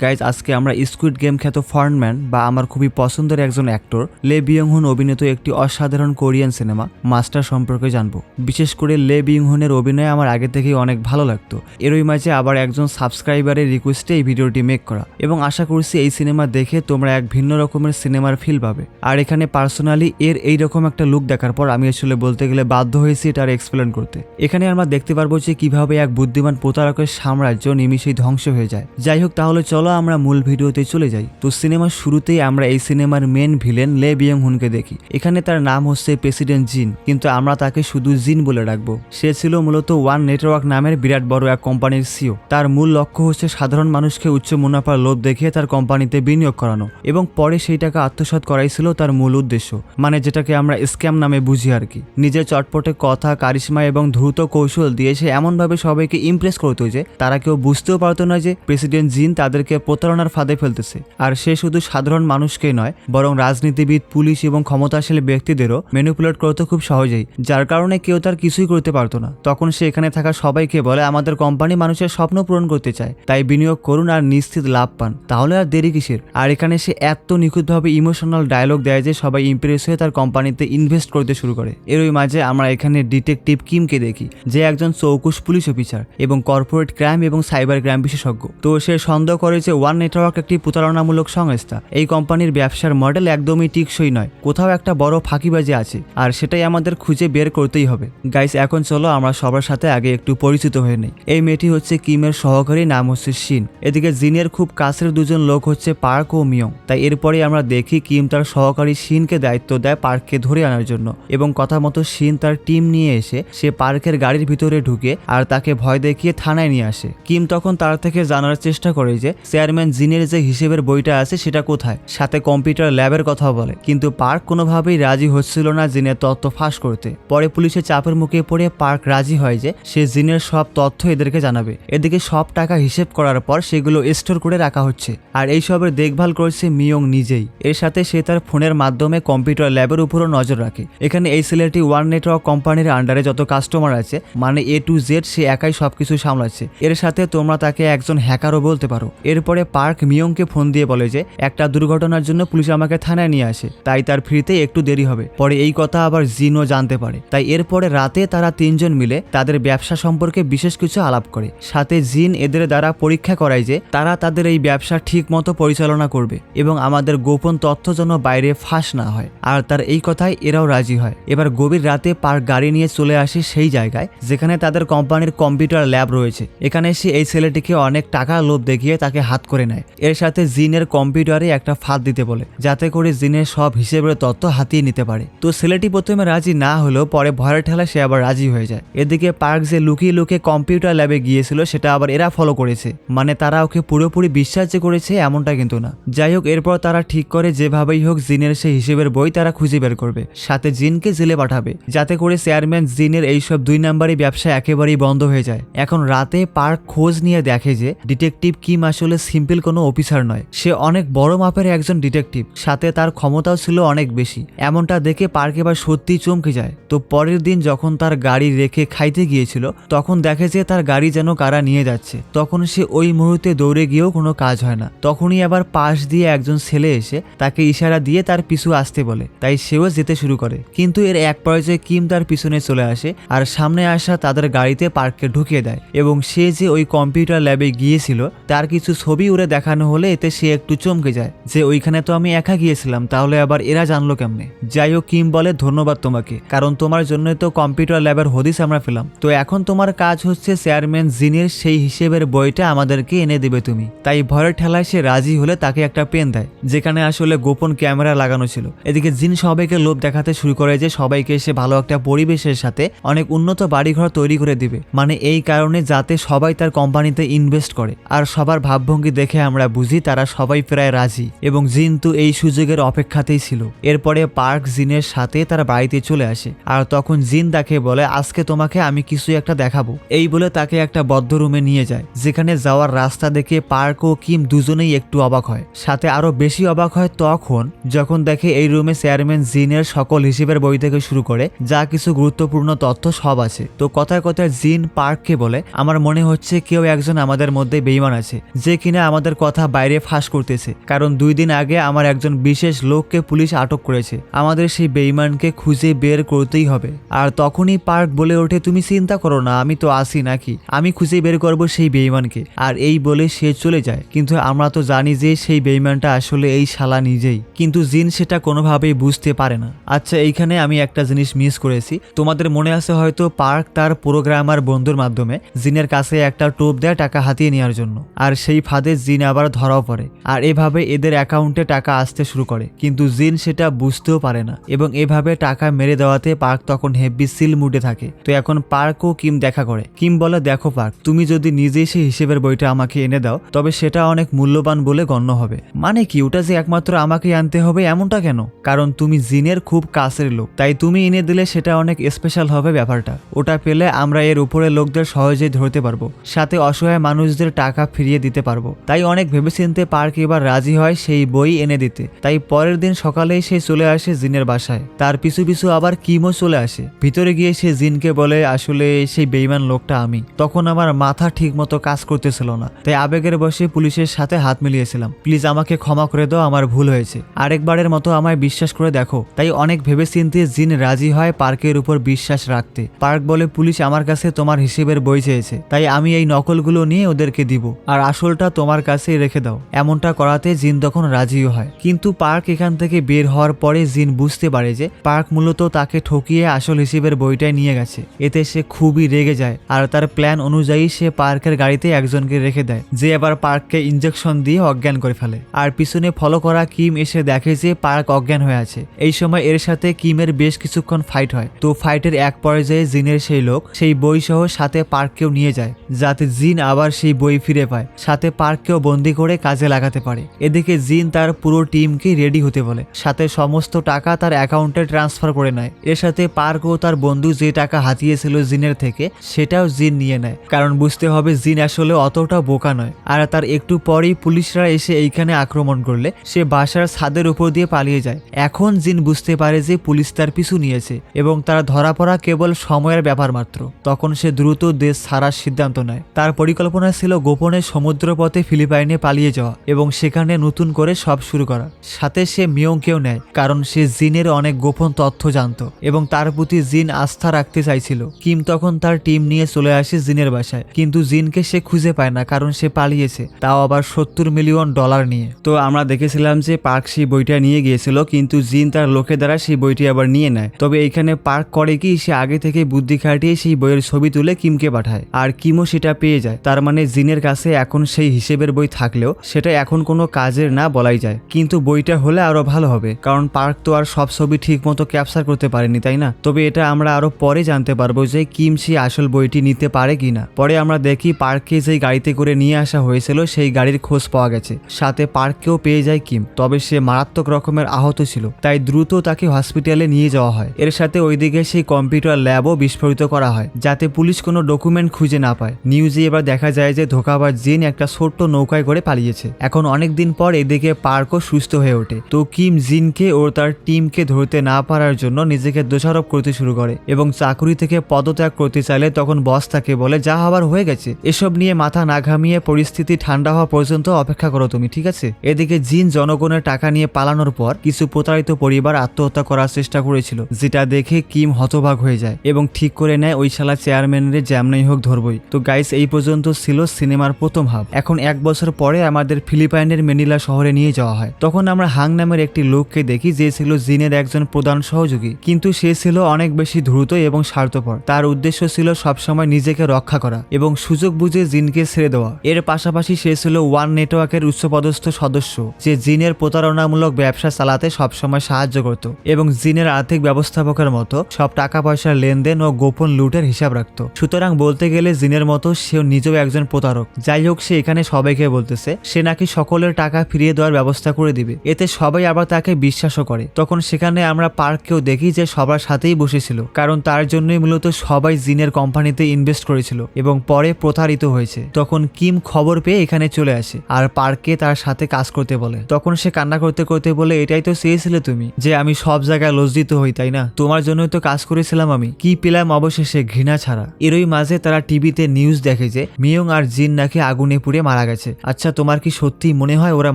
Guys আজকে আমরা squid game খ্যাত ফর্নম্যান বা আমার খুবই পছন্দের একজন অ্যাক্টর লে বিয়ং-হুন অভিনীত একটি অসাধারণ কোরিয়ান সিনেমা মাস্টার সম্পর্কে জানবো। বিশেষ করে লে বিয়ং-হুনের অভিনয় আমার আগে থেকেই অনেক ভালো লাগতো। এরই মাঝে আবার একজন সাবস্ক্রাইবারের রিকোয়েস্টে এই ভিডিওটি মেক করা, এবং আশা করছি এই সিনেমা দেখে তোমরা এক ভিন্ন রকমের সিনেমার ফিল পাবে। আর এখানে পার্সোনালি এর এইরকম একটা লুক দেখার পর আমি আসলে বলতে গেলে বাধ্য হয়েছি এটার এক্সপ্লেন করতে। এখানে আমরা দেখতে পারবো যে কিভাবে এক বুদ্ধিমান প্রতারকের সাম্রাজ্য নিমিষেই ধ্বংস হয়ে যায়। যাই হোক, তাহলে চলো আমরা মূল ভিডিওতে চলে যাই। তো সিনেমার শুরুতেই আমরা এই সিনেমার মেন ভিলেন লে বিয়ং-হুনকে দেখি। এখানে তার নাম হচ্ছে প্রেসিডেন্ট জিন, কিন্তু আমরা তাকে শুধু জিন বলে রাখবো। সে ছিল মূলত ওয়ান নেটওয়ার্ক নামের বিরাট বড় এক কোম্পানির সিও। তার মূল লক্ষ্য হচ্ছে সাধারণ মানুষকে উচ্চ মুনাফার লোভ দেখিয়ে তার কোম্পানিতে বিনিয়োগ করানো, এবং পরে সেই টাকা আত্মসাৎ করাই ছিল তার মূল উদ্দেশ্য, মানে যেটাকে আমরা স্ক্যাম নামে বুঝি আর কি। নিজের চটপটে কথা, কারিশমা এবং দ্রুত কৌশল দিয়ে সে এমনভাবে সবাইকে ইমপ্রেস করতো যে তারা কেউ বুঝতেও পারতো না যে প্রেসিডেন্ট জিন তাদেরকে প্রতারণার ফাঁদে ফেলতেছে। আর সে শুধু সাধারণ মানুষকেই নয়, বরং রাজনীতিবিদ, পুলিশ এবং ক্ষমতাশালী ব্যক্তিদেরও ম্যানিপুলেট করতে খুব সহজেই, যার কারণে কেউ তার কিছুই করতে পারতো না। তখন সে এখানে থাকা সবাইকে বলে, আমাদের কোম্পানি মানুষের স্বপ্ন পূরণ করতে চায়, তাই বিনিয়োগ করুন আর নিশ্চিত লাভ পান, তাহলে আর দেরি কিসের। আর এখানে সে এত নিখুঁতভাবে ইমোশনাল ডায়লগ দেয় যে সবাই ইমপ্রেস হয়ে তার কোম্পানিতে ইনভেস্ট করতে শুরু করে। এরই মাঝে আমরা এখানে ডিটেকটিভ কিমকে দেখি, যে একজন চৌকুশ পুলিশ অফিসার এবং কর্পোরেট ক্রাইম এবং সাইবার ক্রাইম বিশেষজ্ঞ। তো সে সন্দেহ করে যে ওয়ান নেটওয়ার্ক একটি প্রতারণামূলক সংস্থা। এই কোম্পানির ব্যবসার মডেল একদমই টিকসই নয়, কোথাও একটা বড় ফাঁকিবাজি আছে, আর সেটাই আমাদের খুঁজে বের করতেই হবে। গাইস, এখন চলো আমরা সবার সাথে আগে একটু পরিচিত হয়ে নেই। এই মেয়েটি হচ্ছে কিমের সহকারী, নাম হচ্ছে শিন। এদিকে জিনের খুব কাছের দুজন লোক হচ্ছে পার্ক ও মিয়ং। তাই এরপরে আমরা দেখি কিম তার সহকারী শিনকে দায়িত্ব দেয় পার্ককে ধরে আনার জন্য, এবং কথা মতো শিন তার টিম নিয়ে এসে সে পার্কের গাড়ির ভিতরে ঢুকে আর তাকে ভয় দেখিয়ে থানায় নিয়ে আসে। কিম তখন তার থেকে জানার চেষ্টা করে যে চেয়ারম্যান জিনের যে হিসেবের বইটা আছে সেটা কোথায়, সাথে কম্পিউটার ল্যাবের কথা বলে, কিন্তু পার্ক কোনোভাবেই রাজি হচ্ছিল না জিনের তথ্য ফাঁস করতে। পরে পুলিশের চাপের মুখে পড়ে পার্ক রাজি হয় যে সে জিনের সব তথ্য এদেরকে জানাবে। এদিকে সব টাকা হিসেব করার পর সেগুলো স্টোর করে রাখা হচ্ছে, আর এইসবের দেখভাল করছে মিয়ং নিজেই। এর সাথে সে তার ফোনের মাধ্যমে কম্পিউটার ল্যাবের উপরও নজর রাখে। এখানে এই ছেলেটি ওয়ান নেটওয়ার্ক কোম্পানির আন্ডারে যত কাস্টমার আছে, মানে A to Z, সে একাই সবকিছু সামলাচ্ছে। এর সাথে তোমরা তাকে একজন হ্যাকারও বলতে পারো। এরপরে পার্ক মিয়ংকে ফোন দিয়ে বলে যে একটা দুর্ঘটনার জন্য পুলিশ আমাকে থানায় নিয়ে আসে, তাই তার ফ্রিতে একটু দেরি হবে। পরে এই কথা আবার জিনও জানতে পারে, তাই এরপরে রাতে তারা তিনজন মিলে তাদের ব্যবসা সম্পর্কে বিশেষ কিছু আলাপ করে। সাথে জিন এদের দ্বারা পরীক্ষা করায় যে তারা তাদের এই ব্যবসা ঠিক মতো পরিচালনা করবে এবং আমাদের গোপন তথ্য যেন বাইরে ফাঁস না হয়। আর তার এই কথায় এরাও রাজি হয়। এবার গভীর রাতে পার্ক গাড়ি নিয়ে চলে আসে সেই জায়গায় যেখানে তাদের কোম্পানির কম্পিউটার ল্যাব রয়েছে। এখানে এসে এই ছেলেটিকে অনেক টাকা লোভ দেখিয়ে তাকে হাত করে নেয়। এর সাথে জিনের কম্পিউটারে একটা ফাঁদ দিতে বলে, যাতে করে জিনের সব হিসেবের তথ্য হাতিয়ে নিতে পারে। তো ছেলেটি প্রথমে রাজি না হলেও পরে ভয়ের ঠেলায় সে আবার রাজি হয়ে যায়। এদিকে পার্ক যে লুকিয়ে লুকিয়ে কম্পিউটার ল্যাবে গিয়েছিল সেটা আবার এরা ফলো করেছে, মানে তারা ওকে পুরোপুরি বিশ্বাস যে করেছে এমনটা কিন্তু না। যাই হোক, এরপর তারা ঠিক করে যেভাবেই হোক জিনের সেই হিসেবের বই তারা খুঁজে বের করবে, সাথে জিনকে জেলে পাঠাবে, যাতে করে চেয়ারম্যান জিনের এইসব 2 নাম্বারি ব্যবসা একেবারেই বন্ধ হয়ে যায়। এখন রাতে পার্ক খোঁজ নিয়ে দেখে যে ডিটেকটিভ কিম আসলে সিম্পল কোনো অফিসার নয়, সে অনেক বড় মাপের একজন ডিটেকটিভ, সাথে তার ক্ষমতাও ছিল অনেক বেশি। এমনটা দেখে পার্ক এবার সত্যিই চমকে যায়। তো পরের দিন যখন তার গাড়ি রেখে খাইতে গিয়েছিল, তখন দেখে যে তার গাড়ি যেন কারা নিয়ে যাচ্ছে। তখন সে ওই মুহূর্তে দৌড়ে গিয়েও কোনো কাজ হয় না। তখনই আবার পাশ দিয়ে একজন ছেলে এসে তাকে ইশারা দিয়ে তার পিছু আসতে বলে, তাই সেও যেতে শুরু করে। কিন্তু এর এক পর্যায়ে কিম তার পিছনে চলে আসে আর সামনে আসা তাদের গাড়িতে পার্ককে ঢুকিয়ে দেয়, এবং সে যে ওই কম্পিউটার ল্যাবে গিয়েছিল তার কিছু ছবি উড়ে দেখানো হলে এতে সে একটু চমকে যায় যে ওইখানে তো আমি একা গিয়েছিলাম, তাহলে আবার এরা জানলো কেমনে। যাই হোক, কিম বলে ধন্যবাদ তোমাকে, কারণ তোমার জন্যই তো কম্পিউটার ল্যাবের হদিস আমরা পেলাম। তো এখন তোমার কাজ হচ্ছে চেয়ারম্যান জিনের সেই হিসেবের বইটা আমাদেরকে এনে দেবে তুমি। তাই ভয়ের ঠেলায় সে রাজি হলে তাকে একটা পেন দেয়, যেখানে আসলে গোপন ক্যামেরা লাগানো ছিল। এদিকে জিন সবাইকে লোভ দেখাতে শুরু করে যে সবাইকে সে ভালো একটা পরিবেশের সাথে অনেক উন্নত বাড়িঘর তৈরি করে দিবে, মানে এই কারণে যাতে সবাই তার কোম্পানিতে ইনভেস্ট করে। আর সবার ভাবভঙ্গি দেখে আমরা বুঝি তারা সবাই প্রায় রাজি, এবং জিন তো এই সুযোগের অপেক্ষাতেই ছিল। এরপরে পার্ক জিনের সাথে তার বাড়িতে চলে আসে, আর তখন জিন তাকে বলে আজকে তোমাকে আমি কিছু একটা দেখাবো। এই বলে তাকে একটা বদ্ধ রুমে নিয়ে যায়, যেখানে যাওয়ার রাস্তা দেখে পার্ক ও কিম দুজনেই একটু অবাক হয়। সাথে আরো বেশি অবাক হয় তখন যখন দেখে এই রুমে চেয়ারম্যান জিনের সকল হিসেবের বই থেকে শুরু করে যা কিছু গুরুত্বপূর্ণ তথ্য সব আছে। তো কথায় কথায় জিন পার্ককে বলে, আমার মনে হচ্ছে কেউ একজন আমাদের মধ্যে বেঈমান আছে, যে কিনা আমাদের কথা বাইরে ফাঁস করতেছে, কারণ 2 দিন আগে আমার একজন বিশেষ লোককে পুলিশ আটক করেছে। আমাদের সেই বেঈমানকে খুঁজে বের করতেই হবে। আর তখনই পার্ক বলে ওঠে, তুমি চিন্তা করো না, আমি তো আসি নাকি, আমি খুঁজে বের করব সেই বেঈমানকে। আর এই বলে সে চলে যায়। কিন্তু আমরা তো জানি যে সেই বেঈমানটা আসলে এই শালা নিজেই, কিন্তু জিন সেটা কোনোভাবেই বুঝতে পারে না। আচ্ছা, এইখানে আমি একটা জিনিস মিস করেছি। তোমাদের মনে আছে হয়তো, পার্ক তার প্রোগ্রামার বন্ধুর মাধ্যমে জিনের কাছে একটা টোপ দেয় টাকা হাতিয়ে নেওয়ার জন্য, আর সেই ফাঁদে জিন আবার ধরাও পড়ে, আর এভাবে এদের অ্যাকাউন্টে টাকা আসতে শুরু করে। কিন্তু জিন সেটা বুঝতেও পারে না, এবং এভাবে টাকা মেরে দেওয়াতে পার্ক তখন হেভি সিল মুডে থাকে। তো এখন পার্ক ও কিম দেখা করে। কিম বলে, দেখো পার্ক, তুমি যদি নিজেই সেই হিসেবের বইটা আমাকে এনে দাও তবে সেটা অনেক মূল্যবান বলে গণ্য হবে। মানে কি, ওটা যে একমাত্র আমাকেই আনতে হবে এমনটা কেন? কারণ তুমি জিনের খুব কাছের লোক, তাই তুমি এনে দিলে সেটা অনেক স্পেশাল হবে ব্যাপারটা। ওটা পেলে আমরা এর উপরে লোকদের সহজেই ধরতে পারবো, সাথে অসহায় মানুষদের টাকা ফিরিয়ে দিতে পারবো। তাই অনেক ভেবেচিন্তে পার্ক এবার রাজি হয় সেই বই এনে দিতে। তাই পরের দিন সকালেই সে চলে আসে জিনের বাসায়। তার পিছু পিছু আবার কিমও চলে আসে। ভিতরে গিয়ে সে জিনকে বলে, আসলে সেই বেঈমান লোকটা আমি। তখন আমার মাথা ঠিক মতো কাজ করতেছিল না, তাই আবেগের বসে পুলিশের সাথে হাত মিলিয়েছিলাম। প্লিজ আমাকে ক্ষমা করে দাও, আমার ভুল হয়েছে, আরেকবারের মতো আমায় বিশ্বাস করে দেখো। তাই অনেক ভেবেচিন্তে জিন রাজি হয় পার্কের উপর বিশ্বাস রাখতে। পার্ক বলে, পুলিশ আমার কাছে তোমার হিসেবের বই চেয়েছে, তাই আমি এই নকলগুলো নিয়ে ওদেরকে দিব, আর আসলটা তোমার কাছেই রেখে দাও। এমনটা করাতে জিন তখন রাজিও হয়। কিন্তু পার্ক এখান থেকে বের হওয়ার পরে জিন বুঝতে পারে যে পার্ক মূলত তাকে ঠকিয়ে আসল হিসেবের বইটাই নিয়ে গেছে। এতে সে খুবই রেগে যায়, আর তার প্ল্যান অনুযায়ী সে পার্কের গাড়িতে একজনকে রেখে দেয়, যে আবার পার্ককে ইঞ্জেকশন দিয়ে অজ্ঞান করে ফেলে। আর পিছনে ফলো করা কিম এসে দেখে যে পার্ক অজ্ঞান হয়ে আছে। এই সময় এর সাথে কিমের বেশ কিছুক্ষণ ফাইট হয়। তো ফাইটের এক পর্যায়ে জিনের সেই লোক সেই বই সহ সাথে পার্ককেও নিয়ে যায়, যাতে জিন আবার সেই বই ফিরে পায়, সাথে পার্ককেও বন্দি করে কাজে লাগাতে পারে। এদিকে জিন তার পুরো টিমকে রেডি হতে বলে, সাথে সমস্ত টাকা তার অ্যাকাউন্টে ট্রান্সফার করে নেয়। এর সাথে পার্ক ও তার বন্ধু যে টাকা হাতিয়েছিল জিনের থেকে সেটাও জিন নিয়ে নেয়, কারণ বুঝতে হবে জিন আসলে অতটা বোকা নয়। আর তার একটু পরেই পুলিশরা এসে এইখানে আক্রমণ করলে সে বাসার ছাদের উপর দিয়ে পালিয়ে যায়। এখন জিন বুঝতে পারে যে পুলিশ তার পিছু নিয়েছে এবং তার ধরা পড়া কেবল সময়ের ব্যাপার মাত্র। তখন সে দ্রুত দেশ ছাড়ার সিদ্ধান্ত নেয়। তার পরিকল্পনা ছিল গোপনে সমুদ্রপথে ফিলিপাইনে পালিয়ে যাওয়া এবং সেখানে নতুন করে সব শুরু করা। সাথে সে মিয়ংকেও নেয়, কারণ সে জিনের অনেক গোপন তথ্য জানত এবং তার প্রতি জিন আস্থা রাখতে চাইছিল। কিম তখন তার টিম নিয়ে চলে আসে জিনের বাসায়, কিন্তু জিনকে সে খুঁজে পায় না, কারণ সে পালিয়েছে, তাও আবার $70 মিলিয়ন নিয়ে। তো আমরা দেখেছিলাম যে পার্ক সেই বইটা নিয়ে গিয়েছিল, কিন্তু জিন তার লোকের দ্বারা সেই বইটি আবার নিয়ে নেয়। তবে এইখানে পার্ক করে কি, সে আগে থেকে বুদ্ধি খাটিয়ে সেই বইয়ের ছবি তুলে কিমকে পাঠায়, আর কিমও সেটা পেয়ে যায়। তার মানে জিনের কাছে এখন সেই হিসেবের বই থাকলেও সেটা এখন কোনো কাজের না বলাই যায়। কিন্তু বইটা হলে আরো ভালো হবে, কারণ পার্ক তো আর সব ছবি ঠিক মতো ক্যাপচার করতে পারেনি, তাই না? তবে এটা আমরা আরো পরে জানতে পারবো যে কিম সেই আসল বইটি নিতে পারে কিনা। পরে আমরা দেখি পার্ককে যেই গাড়িতে করে নিয়ে আসা হয়েছিল সেই গাড়ির খোঁজ পাওয়া গেছে, সাথে পার্ককেও পেয়ে যায় কিম। তবে সে মারাত্মক রকমের আহত ছিল, তাই দ্রুত তাকে হসপিটালে নিয়ে যাওয়া হয়। এর সাথে ওইদিকে সেই কম্পিউটার ল্যাবও বিস্ফোরিত করা হয়, যাতে পুলিশ কোনো ডকুমেন্ট খুঁজে না পায়। নিউজে এবার দেখা যায় যে ধোঁকাবাজ জিন একটা ছোট্ট নৌকায় করে পালিয়েছে। এখন অনেকদিন পর এদিকে পার্কও সুস্থ হয়ে ওঠে। তো কিম জিনকে ও তার টিমকে ধরতে না পারার জন্য নিজেকে দোষারোপ করতে শুরু করে এবং চাকুরি থেকে পদত্যাগ করতে চাইলে তখন বস তাকে বলে, যা হবার হয়ে গেছে, এসব নিয়ে মাথা না ঘামিয়ে পরিস্থিতি ঠান্ডা হওয়া পর্যন্ত অপেক্ষা করো তুমি, ঠিক আছে? এদিকে জিন জনগণের টাকা নিয়ে পালানোর পর কিছু প্রতারিত পরিবার আত্মহত্যা করার চেষ্টা করেছিল, যেটা দেখে কিম হতবাক হয়ে যায় এবং ঠিক করে নেয় ওই শালা চেয়ারম্যানের যেমনই হোক ধরবই। তো গাইস, এই পর্যন্ত ছিল সিনেমার প্রথম হাফ। এখন 1 বছর পরে আমাদের ফিলিপাইনের মেনিলা শহরে নিয়ে যাওয়া হয়। তখন আমরা হাং নামের একটি লোককে দেখি, যে ছিল জিনের একজন প্রধান সহযোগী, কিন্তু সে ছিল অনেক বেশি দ্রুত এবং স্বার্থপর। তার উদ্দেশ্য ছিল সবসময় নিজেকে রক্ষা করা এবং সুযোগ বুঝে জিনকে ছেড়ে দেওয়া। এর পাশাপাশি সে ছিল ওয়ান নেটওয়ার্কের উচ্চপদস্থ সদস্য, যে জিনের প্রতারণামূলক ব্যবসা চালাতে সবসময় সাহায্য করত এবং জিনের আর্থিক ব্যবস্থাপকের মতো সব টাকা পয়সার লেনদেন ও গোপন লুটের হিসাব রাখত। সুতরাং বলতে গেলে জিনের মতো সেও নিজেও একজন প্রতারক। যাই হোক, সে এখানে সবাইকে বলতেছে সে নাকি সকলের টাকা ফিরিয়ে দেওয়ার ব্যবস্থা করে দিবে, এতে সবাই আবার তাকে বিশ্বাসও করে। তখন সেখানে আমরা পার্ককেও দেখি যে সবার সাথেই বসেছিল, কারণ তার জন্যই মূলত সবাই জিনের কোম্পানিতে ইনভেস্ট করেছিল এবং পরে প্রতারিত হয়েছে। তখন কিম খবর পেয়ে এখানে চলে আসে আর পার্ককে তার সাথে কাজ করতে বলে। তখন সে কান্না করতে করতে বলে, এটাই তো চেয়েছিলে তুমি, যে আমি সব জায়গায় লজ্জিত হই, তাই না? তোমার জন্যই তো কাজ করেছিলাম আমি। কি পেলাম অবশেষে? ঘৃণা ছাড়া। এরই মাঝে তারা টিভিতে নিউজ দেখে যে মিয়ং আর জিন নাকি আগুনে পুড়ে মারা মারা গেছে। আচ্ছা তোমার কি সত্যি মনে হয় ওরা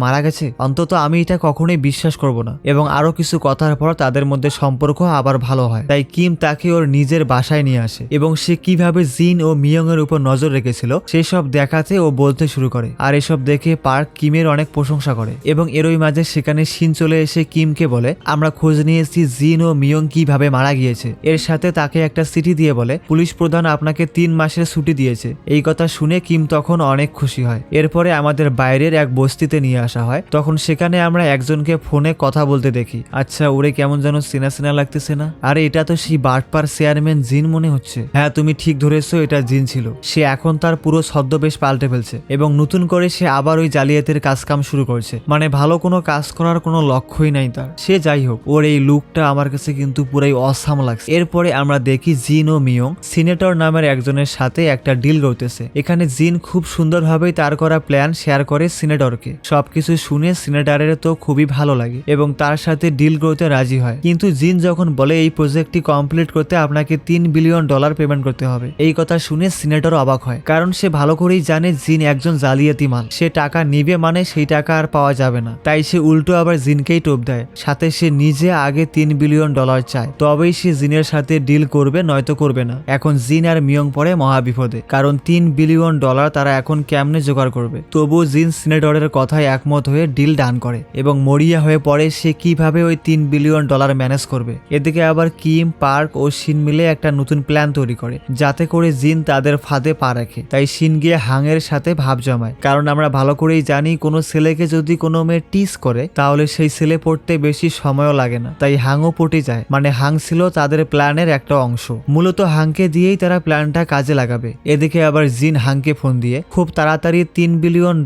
মারা গেছে? অন্তত আমি এটা কখনোই বিশ্বাস করব না। এবং আরো কিছু কথার পর তাদের মধ্যে সম্পর্ক আবার ভালো হয়। তাই কিম তাকে ওর নিজের বাসায় নিয়ে আসে এবং সে কিভাবে জিন ও মিয়ং এর উপর নজর রেখেছিল সেই সব দেখাতে ও বলতে শুরু করে। আর এসব দেখে পার্ক কিমের অনেক প্রশংসা করে এবং এরই মাঝে সেখানে শিন চলে এসে কিমকে বলে আমরা খোঁজ নিয়েছি জিন ও মিয়ং কিভাবে মারা গিয়েছে। এর সাথে তাকে একটা চিঠি দিয়ে বলে পুলিশ প্রধান আপনাকে 3 মাসের ছুটি দিয়েছে। এই কথা শুনে কিম তখন অনেক খুশি হয়। এরপরে আমাদের বাইরের এক বস্তিতে নিয়ে আসা হয়। তখন সেখানে আমরা একজনকে ফোনে কথা বলতে দেখি। আচ্ছা ওরে কেমন যেন চেনা চেনা লাগতেছে না? আরে এটা তো সেই বাটপার চেয়ারম্যান জিন মনে হচ্ছে। হ্যাঁ তুমি ঠিক ধরেছো, এটা জিন ছিল। সে এখন তার পুরো ছদ্মবেশ পাল্টে ফেলছে এবং নতুন করে সে আবার ওই জালিয়াতের কাজকাম শুরু করছে। মানে ভালো কোনো কাজ করার কোনো লক্ষ্যই নাই তার। সে যাই হোক, ওর এই লুকটা আমার কাছে কিন্তু পুরাই অসাম লাগছে। এরপরে আমরা দেখি জিন ও মিয়ং সিনেটর নামের একজনের সাথে একটা ডিল করতেছে। এখানে জিন খুব সুন্দরভাবেই তার করা প্ল্যান শেয়ার করে সিনেটরকে। সবকিছু শুনে সিনেটরের তো খুবই ভালো লাগে এবং তার সাথে ডিল করতে রাজি হয়। কিন্তু জিন যখন বলে এই প্রজেক্টটি কমপ্লিট করতে আপনাকে $3 বিলিয়ন পেমেন্ট করতে হবে, এই কথা শুনে সিনেটর অবাক হয়। কারণ সে ভালো করেই জানে জিন একজন জালিয়াতি মাল। সে টাকা নিবে মানে সেই টাকা আর পাওয়া যাবে না। তাই সে উল্টো আবার জিনকেই টোপ দেয়। সাথে সে নিজে আগে $3 বিলিয়ন চায়, তবেই সে জিনের সাথে ডিল করবে, নয়তো করবে না। এখন জিন আর মিয়ং পড়ে মহাবিপদে, কারণ $3 বিলিয়ন তারা এখন কেমনে জোগাড় করবে। তবু জিন সিনেটরের কথায় একমত হয়ে ডিল ডান করে এবং মরিয়া হয়ে পড়ে সে কিভাবে ওই $3 বিলিয়ন ম্যানেজ করবে। এদিকে আবার কিম, পার্ক ও শিন মিলে একটা নতুন প্ল্যান তৈরি করে যাতে করে জিন তাদের ফাঁদে পা রাখে। তাই শিন গিয়ে হাংয়ের সাথে ভাব জমায়, কারণ আমরা ভালো করেই জানি কোনো ছেলেকে যদি কোনো মেয়ে টিস করে তাহলে সেই ছেলে পড়তে বেশি সময়ও লাগে না। তাই হাংও পটে যায়। মানে হাং ছিল তাদের প্ল্যানের একটা অংশ। মূলত হাংকে দিয়েই তারা প্ল্যানটা কাজে লাগাবে। এদিকে আবার জিন হাংকে ফোন দিয়ে খুব তাড়াতাড়ি $3 বিলিয়ন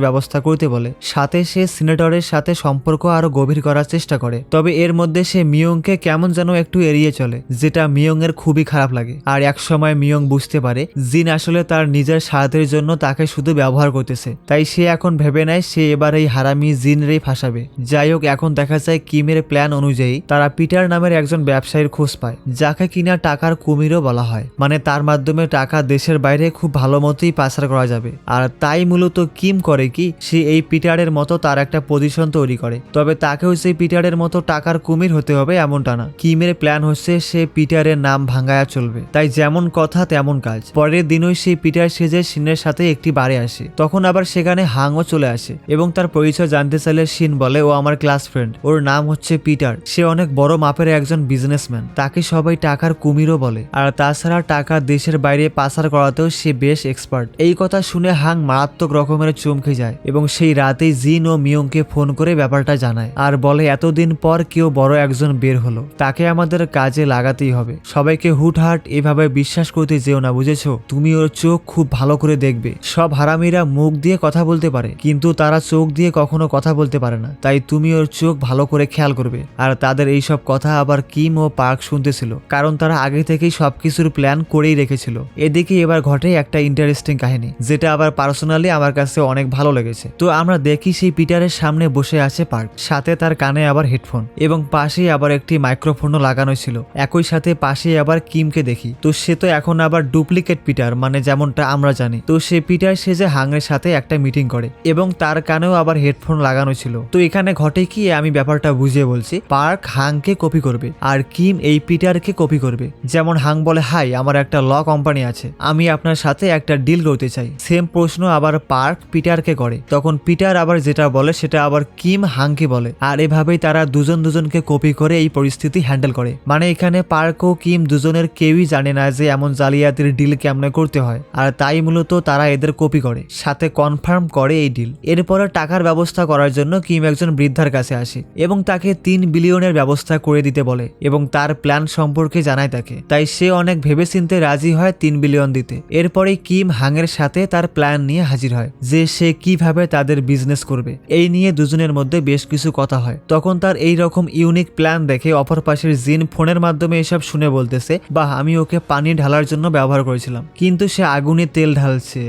ব্যবস্থা করতে বলে। সাথে সে সিনেটরের সাথে সম্পর্ক আরো গভীর করার চেষ্টা করে। তবে এর মধ্যে সে মিয়ংকে কেমন যেন একটু এড়িয়ে চলে, যেটা মিয়ং এর খুবই খারাপ লাগে। আর এক সময় মিয়ং বুঝতে পারে জিন আসলে তার নিজের স্বার্থের জন্য তাকে শুধু ব্যবহার করতেছে। তাই সে এখন ভেবে নেয় সে এবার এই হারামি জিনরেই ফাঁসাবে। যাই হোক, এখন দেখা যায় কিমের প্ল্যান অনুযায়ী তারা পিটার নামের একজন ব্যবসায়ীর খোঁজ পায়, যাকে কিনা টাকার কুমিরও বলা হয়। মানে তার মাধ্যমে টাকা দেশের বাইরে খুব ভালো মতোই পাচার করা যাবে। আর তাই মূলত কিম করে কি, সে এই পিটারের মতো তার একটা পজিশন তৈরি করে। তবে তাকেও সেই পিটারের মতো টাকার কুমির হতে হবে এমনটা না। কিমের প্ল্যান হচ্ছে সে পিটারের নাম ভাঙায়া চলবে। তাই যেমন কথা তেমন কাজ। পরের দিনই সেই পিটার সেজে শিনের সাথে একটি বারে আসে। তখন আবার সেখানে হাংও চলে আসে এবং তার পরিচয় জানতে চাইলে শিন বলে ও আমার ক্লাস ফ্রেন্ড, ওর নাম হচ্ছে পিটার। সে অনেক বড় মাপের একজন বিজনেসম্যান। তাকে সবাই টাকার কুমিরও বলে। আর তাছাড়া টাকা দেশের বাইরে পাচার করাতেও সে বেশ এক্সপার্ট। এই কথা শুনে হাং মারাত্মক রকমের চমকে যায় এবং সেই রাতেই জিন ও মিয়ংকে ফোন করে ব্যাপারটা জানায় আর বলে এতদিন পর কেউ বড় একজন বের হলো, তাকে আমাদের কাজে লাগাতেই হবে। সবাইকে হুটহাট এভাবে বিশ্বাস করতে যেও না, বুঝেছো? তুমি ওর চোখ খুব ভালো করে দেখবে। সব হারামিরা মুখ দিয়ে কথা বলতে পারে কিন্তু তারা চোখ দিয়ে কখনো কথা বলতে পারে না। তাই তুমি ওর চোখ ভালো করে খেয়াল করবে। আর তাদের এইসব কথা আবার কিম ও পার্ক শুনতেছিল, কারণ তারা আগে থেকেই সবকিছুর প্ল্যান করেই রেখেছিল। এদিকে এবার ঘটে একটা ইন্টারেস্টিং কাহিনী, যেটা আবার পার্সোনালি আমার কাছে অনেক ভালো লেগেছে। তো আমরা দেখি সেই পিটারের সামনে বসে আছে পার্ক, সাথে তার কানে আবার হেডফোন এবং পাশেই আবার একটি মাইক্রোফোনও লাগানো ছিল। একই সাথে পাশে আবার কিমকে দেখি। তো সে তো এখন আবার ডুপ্লিকেট পিটার, মানে যেমনটা আমরা জানি। তো সে পিটার সেজে হাংয়ের সাথে একটা মিটিং করে এবং তার কানেও আবার হেডফোন লাগানো ছিল। তো এখানে ঘটে কি, আমি ব্যাপারটা বুঝিয়ে বলছি। পার্ক হাংকে কপি করবে আর কিম এই পিটারকে কপি করবে। যেমন হাং বলে, হাই, আমার একটা ল কোম্পানি আছে, আমি আপনার সাথে একটা ডিল করতে চাই। সেম প্রশ্ন আবার পার্ক পিটারকে করে। তখন পিটার আবার যেটা বলে সেটা আবার কিম হাংকে বলে। আর এভাবেই তারা দুজনকে কপি করে এই পরিস্থিতি হ্যান্ডেল করে। মানে এখানে পার্ক ও কিম দুজনের কেউই জানে না যে এমন জালিয়াতির ডিল কেমনে করতে হয়। আর তাই মূলত তারা এদের কপি করে, সাথে কনফার্ম করে এই ডিল। এরপরে টাকার ব্যবস্থা করার জন্য কিম একজন বৃদ্ধার কাছে আসে এবং তাকে $3 বিলিয়নের ব্যবস্থা করে দিতে বলে এবং তার প্ল্যান সম্পর্কে জানায় তাকে। তাই সে অনেক ভেবেচিন্তে রাজি হয় $3 বিলিয়ন দিতে। এরপরে কিম হাংয়ের সাথে তার প্ল্যান নিয়ে হাজির হয় যে সে কিভাবে তাদের বিজনেস করবে। এই নিয়ে দুজনের মধ্যে বেশ কিছু কথা হয়। তখন তার এই রকম ইউনিক প্ল্যান দেখে অপর পাশের জিন ফোনের মাধ্যমে এসব শুনে বলতেছে, বাহ, আমি ওকে পানি ঢালার জন্য ব্যবহার করেছিলাম কিন্তু সে আগুনে তেল ঢালছে।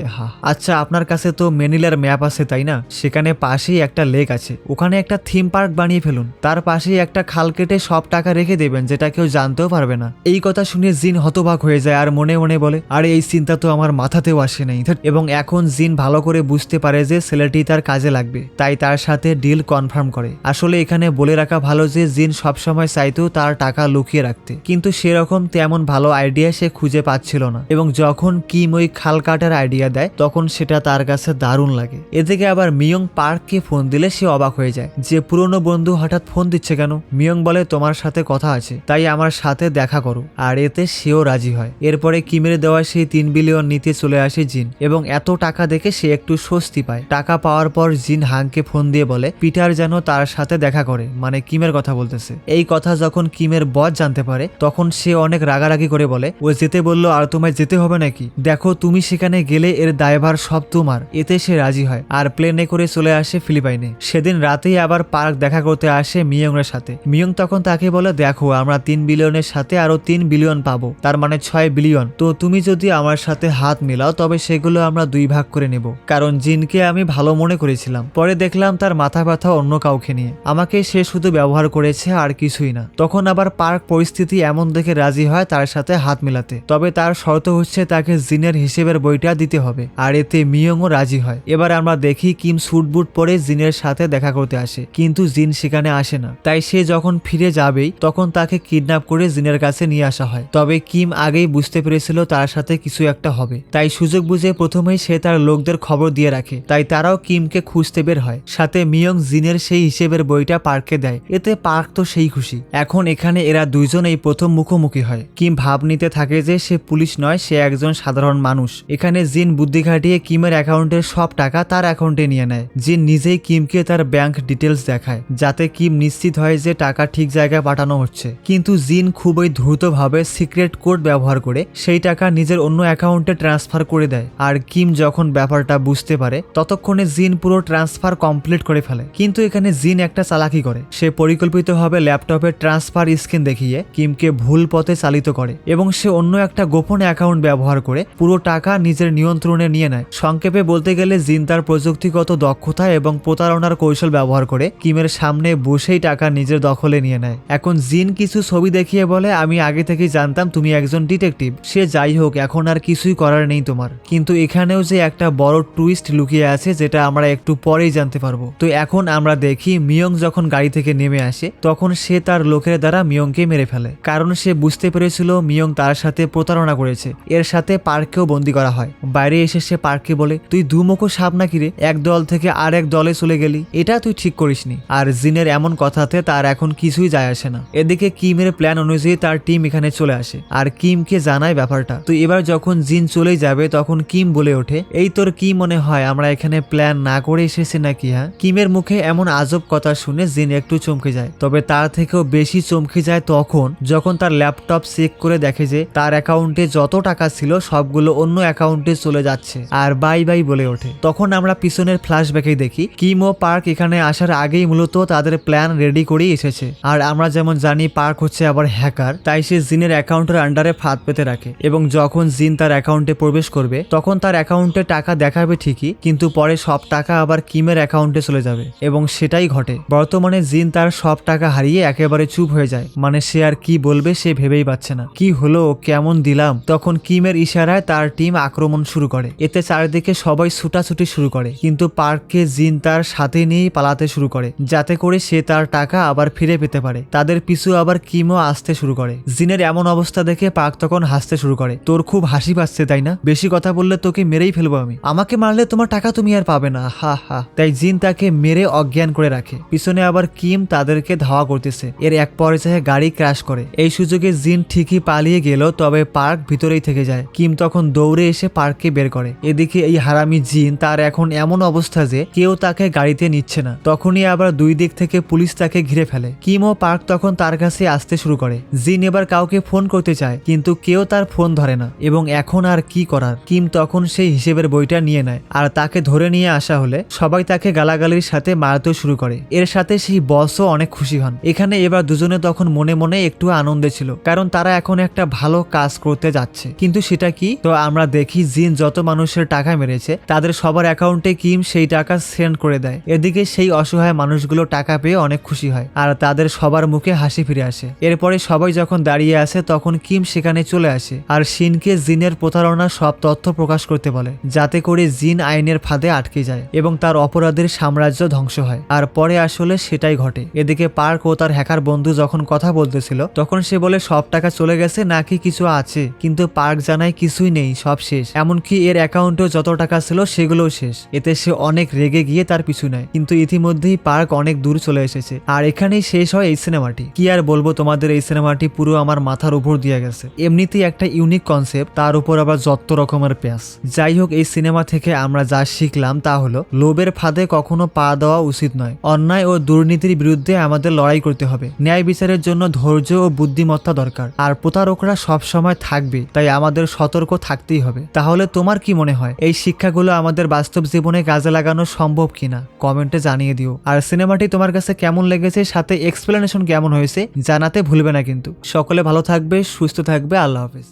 আচ্ছা, আপনার কাছে তো ম্যানিলার ম্যাপ আছে তাই না? সেখানে পাশেই একটা লেক আছে, ওখানে একটা থিম পার্ক বানিয়ে ফেলুন। তার পাশেই একটা খাল কেটে সব টাকা রেখে দেবেন, যেটা কেউ জানতেও পারবে না। এই কথা শুনে জিন হতবাক হয়ে যায় আর মনে মনে বলে, আরে এই চিন্তা তো আমার মাথাতেও আসে নাই। এবং এখন জিন ভালো করে বুঝতে পারে যে ছেলেটি তার কাজে লাগবে, তাই তার সাথে ডিল কনফার্ম করে। আসলে এখানে বলে রাখা ভালো যে জিন সবসময় চাইতো তার টাকা লুকিয়ে রাখতে, কিন্তু সেরকম তেমন ভালো আইডিয়া সে খুঁজে পাচ্ছিল না। এবং যখন কিম ওই খাল কাটার আইডিয়া দেয় তখন সেটা তার কাছে দারুণ লাগে। এদিকে আবার মিয়ং পার্ককে ফোন দিলে সে অবাক হয়ে যায় যে পুরনো বন্ধু হঠাৎ ফোন দিচ্ছে কেন। মিয়ং বলে তোমার সাথে কথা আছে, তাই আমার সাথে দেখা করো, আর এতে সেও রাজি হয়। এরপরে কিমের দেওয়া সেই 3 বিলিয়ন নিতে চলে আসে জিন, এবং এত টাকা দেখে সে একটু স্বস্তি পায়। টাকা পাওয়ার পর জিন হাংকে ফোন দিয়ে বলে পিটার যেন তার সাথে দেখা করে, মানে কিমের কথা বলতেছে। এই কথা যখন কিমের বস জানতে পারে তখন সে অনেক রাগারাগি করে বলে ও যেতে বললো আর তোমায় যেতে হবে নাকি, দেখো তুমি সেখানে গেলে এর দায়ভার সব তোমার। এতে সে রাজি হয় আর প্লেনে করে চলে আসে ফিলিপাইনে। সেদিন রাতেই আবার পার্ক দেখা করতে আসে মিয়ং এর সাথে। মিয়ং তখন তাকে বলে দেখো আমরা 3 বিলিয়নের সাথে আরো 3 বিলিয়ন পাবো, তার মানে 6 বিলিয়ন। তো তুমি যদি আমার সাথে হাত মিলাও তবে সেগুলো আমরা 2 ভাগ করে নেব, কারণ জিনকে আমি ভালো মনে করেছিলাম, পরে দেখলাম তার মাথা ব্যথা অন্য কাউকে নিয়ে, আমাকে সে শুধু ব্যবহার করেছে আর কিছুই না। তখন আবার পার্ক পরিস্থিতি এমন দেখে রাজি হয় তার সাথে হাত মিলাতে, তবে তার শর্ত হচ্ছে তাকে জিনের হিসেবের বইটা দিতে হবে, আর এতে মিয়ংও রাজি হয়। এবার আমরা দেখি কিম স্যুট বুট পরে জিনের সাথে দেখা করতে আসে, কিন্তু জিন সেখানে আসে না। তাই সে যখন ফিরে যাবেই তখন তাকে কিডন্যাপ করে জিনের কাছে নিয়ে আসা হয়। তবে কিম আগেই বুঝতে পেরেছিল তার সাথে কিছু একটা হবে, তাই সুযোগ বুঝে প্রথমেই সে তার লোকদের খবর দিয়ে রাখে, তাই তারাও কিমকে খুঁজতে বের হয়। সাথে মিয়ং জিনের সেই হিসেবের বইটা পার্ককে দেয়, এতে পার্ক তো সেই খুশি। এখন এখানে এরা দুইজন এই প্রথম মুখোমুখি হয়। কিম ভাব নিতে থাকে যে সে পুলিশ নয়, সে একজন সাধারণ মানুষ। এখানে জিন বুদ্ধি খাটিয়ে কিমের অ্যাকাউন্টের সব টাকা তার অ্যাকাউন্টে নিয়ে নেয়। জিন নিজেই কিমকে তার ব্যাংক ডিটেলস দেখায়, যাতে কিম নিশ্চিত হয় যে টাকা ঠিক জায়গায় পাঠানো হচ্ছে। কিন্তু জিন খুবই দ্রুতভাবে সিক্রেট কোড ব্যবহার করে সেই টাকা নিজের অন্য অ্যাকাউন্টে ট্রান্সফার করে দেয়। আর কিম যখন ব্যাপারটা বুঝতে পারে ততক্ষণে জিন পুরো ট্রান্সফার কমপ্লিট করে ফেলে। কিন্তু এখানে জিন একটা চালাকি করে, সে পরিকল্পিতভাবে ল্যাপটপে ট্রান্সফার স্ক্রিন দেখিয়ে কিমকে ভুল পথে চালিত করে, এবং সে অন্য একটা গোপন অ্যাকাউন্ট ব্যবহার করে পুরো টাকা নিজের নিয়ন্ত্রণে নিয়ে নেয়। সংক্ষেপে বলতে গেলে জিন তার প্রযুক্তিগত দক্ষতা এবং প্রতারণার কৌশল ব্যবহার করে কিমের সামনে বসেই টাকা নিজের দখলে নিয়ে নেয়। এখন জিন কিছু ছবি দেখিয়ে বলে আমি আগে থেকেই জানতাম তুমি একজন ডিটেকটিভ, সে যাই হোক এখন আর কিছুই করার নেই তোমার। কিন্তু এখানেও যে একটা বড় টুইস্ট লুকিয়ে আছে যেটা আমরা একটু পরেই জানতে পারবো। তো এখন আমরা দেখি মিয়ং যখন গাড়ি থেকে নেমে আসে তখন সে তার লোকের দ্বারা মিয়ংকে মেরে ফেলে, কারণ সে বুঝতে পেরেছিল মিয়ং তার সাথে প্রতারণা করেছে। এর সাথে পার্ককেও বন্দী করা হয়। বাইরে এসে সে পার্ককে বলে তুই দুমুখো সাপ নাকি রে, এক দল থেকে আর এক দলে চলে গেলি, এটা তুই ঠিক করিসনি। আর জিনের এমন কথাতে তার এখন কিছুই যায় আসে না। এদিকে কিমের প্ল্যান অনুযায়ী তার টিম এখানে চলে আসে আর কিমকে জানায় ব্যাপারটা। তো এবার যখন জিন চলেই যাবে তখন কিম বলে ওঠে এই তোর কি মনে হয় আমরা এখানে প্ল্যান না করে এসেছি নাকি? হ্যাঁ, কিমের মুখে এমন আজব কথা শুনে জিন একটু চমকে যায়, তবে তার থেকেও বেশি চমকে যায় তখন যখন তার ল্যাপটপ চেক করে দেখে যে তার অ্যাকাউন্টে যত টাকা ছিল সবগুলো অন্য অ্যাকাউন্টে চলে যাচ্ছে, আর বাই বাই বলে ওঠে। তখন আমরা পিছনের ফ্ল্যাশব্যাকে দেখি কিম ও পার্ক এখানে আসার আগেই মূলত তাদের প্ল্যান রেডি করেই এসেছে। আর আমরা যেমন জানি পার্ক হচ্ছে আবার হ্যাকার, তাই সে জিনের অ্যাকাউন্টের আন্ডারে ফাঁদ পেতে রাখে, এবং যখন জিন তার অ্যাকাউন্টে প্রবেশ করবে তখন তার অ্যাকাউন্টে টাকা দেখাবে ঠিকই, কিন্তু পরে সব টাকা আবার কিমের অ্যাকাউন্টে চলে যাবে, এবং সেটাই ঘটে। বর্তমানে জিন তার সব টাকা হারিয়ে একেবারে চুপ হয়ে যায়, মানে সে আর কি বলবে সে ভেবেই পাচ্ছে না। কি হলো, কেমন দিলাম? তখন কিমের ইশারায় তার টিম আক্রমণ শুরু করে। এতে চারিদিকে সবাই ছুটাছুটি শুরু করে, কিন্তু পার্ককে জিন তার সাথে নিয়েই পালাতে শুরু করে, যাতে করে সে তার টাকা আবার ফিরে পেতে পারে। তাদের পিছু আবার কিমও আসতে শুরু করে। জিনের এমন অবস্থা দেখে পার্ক তখন হাসতে শুরু করে, তোর খুব হাসি পাচ্ছে তাই না? বেশি কথা বললে তোকে মেরেই ফেলবো আমি, আমাকে মারলে তোমার টাকা তুমি আর পাবে না, হা হা। তাই জিন তাকে মেরে অজ্ঞান করে রাখে। পিছনে আবার কিম তাদেরকে ধাওয়া করতেছে। এর এক পর্যায়ে গাড়ি ক্র্যাশ করে। এই সুযোগে জিন ঠিকই পালিয়ে গেল, তবে পার্ক ভিতরেই থেকে যায়। কিম তখন দৌড়ে এসে পার্ককে বের করে। এদিকে এই হারামি জিন তার এখন এমন অবস্থা যে কেউ তাকে গাড়িতে নিচ্ছে না। তখনই আবার দুই দিক থেকে পুলিশ তাকে ঘিরে ফেলে। কিম ও পার্ক তখন তার কাছে আসতে শুরু করে। জিন এবার কাউকে ফোন করতে চায়, কিন্তু কেউ তার ফোন ধরে না, এবং এখন আর কি করার। কিম তখন সেই হিসেবের বইটা নিয়ে নেয়, আর তাকে ধরে নিয়ে আসা হলে সবাই তাকে গালাগালির সাথে মারতে শুরু করে। এর সাথে সেই বসও অনেক খুশি হন। এখানে এবার দুজনে তখন মনে মনে একটু আনন্দে ছিল, কারণ তারা এখন একটা ভালো কাজ করতে যাচ্ছে। কিন্তু সেটা কি? তো আমরা দেখি জিন যত মানুষের টাকা মেরেছে তাদের সবার অ্যাকাউন্টে কিম সেই টাকা সেন্ড করে দেয়। এদিকে সেই অসহায় মানুষগুলো টাকা পেয়ে অনেক খুশি হয়, আর তাদের সবার মুখে হাসি ফিরে আসে। এরপরে সবাই যখন দাঁড়িয়ে আছে তখন কিম সেখানে চলে আসে, আর শিনকে জিনের প্রতারণা সব তথ্য প্রকাশ করতে বলে, যাতে যাতে করে জিন আইনের ফাঁদে আটকে যায় এবং তার অপরাধের সাম্রাজ্য ধ্বংস হয়। আর পরে আসলে সেটাই ঘটে। এদিকে পার্ক ও তার হ্যাকার বন্ধু যখন কথা বলতেছিল তখন সে বলে সব টাকা চলে গেছে নাকি কিছু আছে, কিন্তু পার্ক জানায় কিছুই নেই, সব শেষ, এমনকি এর অ্যাকাউন্টেও যত টাকা ছিল সেগুলোও শেষ। এতে সে অনেক রেগে গিয়ে তার পিছু নেয়, কিন্তু ইতিমধ্যেই পার্ক অনেক দূর চলে এসেছে। আর এখানেই শেষ হয় এই সিনেমাটি। কি আর বলবো তোমাদের, এই সিনেমাটি পুরো আমার মাথার উপর দিয়ে গেছে। এমনিতেই একটা ইউনিক কনসেপ্ট, তার উপর আবার যত রকমের প্যাঁচ। যাই হোক, এই সিনেমা থেকে আমরা যা শিখলাম তা হলো লোভের ফাঁদে কখনো পা দেওয়া উচিত নয়। অন্যায় ও দুর্নীতির বিরুদ্ধে আমাদের লড়াই করতে হবে। ন্যায় বিচারের জন্য ধৈর্য ও বুদ্ধিমত্তা দরকার। আর প্রতারকরা সব সময় থাকবে, তাই আমাদের সতর্ক থাকতেই হবে। তাহলে তোমার কি মনে হয় এই শিক্ষাগুলো আমাদের বাস্তব জীবনে কাজে লাগানো সম্ভব কিনা কমেন্টে জানিয়ে দিও। আর সিনেমাটি তোমার কাছে কেমন লেগেছে, সাথে এক্সপ্লেনেশন কেমন হয়েছে জানাতে ভুলবে না কিন্তু। সকলে ভালো থাকবে, সুস্থ থাকবে, আল্লাহ হাফেজ।